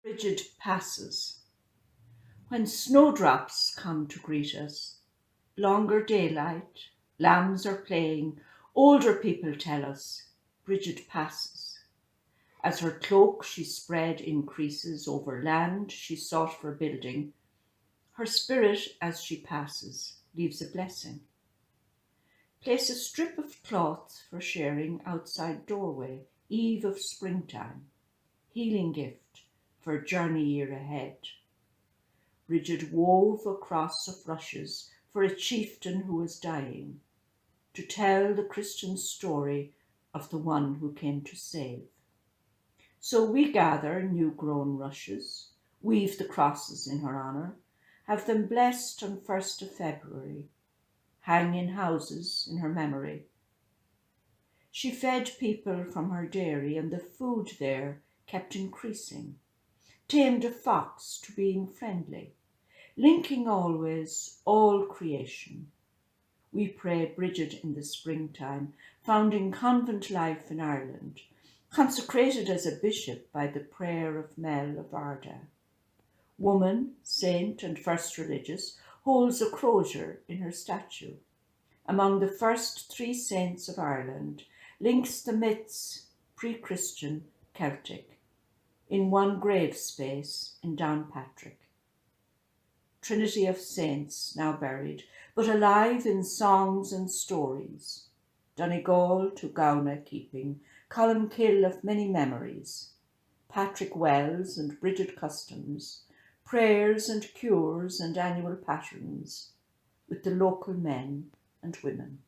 Brigid Passes. When snowdrops come to greet us, longer daylight, lambs are playing, older people tell us, Brigid passes. As her cloak she spread increases over land she sought for building, her spirit as she passes leaves a blessing. Place a strip of cloth for sharing outside doorway, eve of springtime, healing gift for journey year ahead. Brigid wove a cross of rushes for a chieftain who was dying, to tell the Christian story of the one who came to save. So we gather new-grown rushes, weave the crosses in her honour, have them blessed on 1st of February, hang in houses in her memory. She fed people from her dairy, and the food there kept increasing, tamed a fox to being friendly, linking always all creation. We pray Brigid in the springtime, founding convent life in Ireland, consecrated as a bishop by the prayer of Mel of Ardagh. Woman, saint and first religious, holds a crozier in her statue. Among the first 3 saints of Ireland, links the myths, pre-Christian, Celtic, in one grave space in Downpatrick. Trinity of saints now buried, but alive in songs and stories. Donegal to Gowna keeping, Columkill of many memories. Patrick Wells and Brigid customs, prayers and cures and annual patterns, with the local men and women.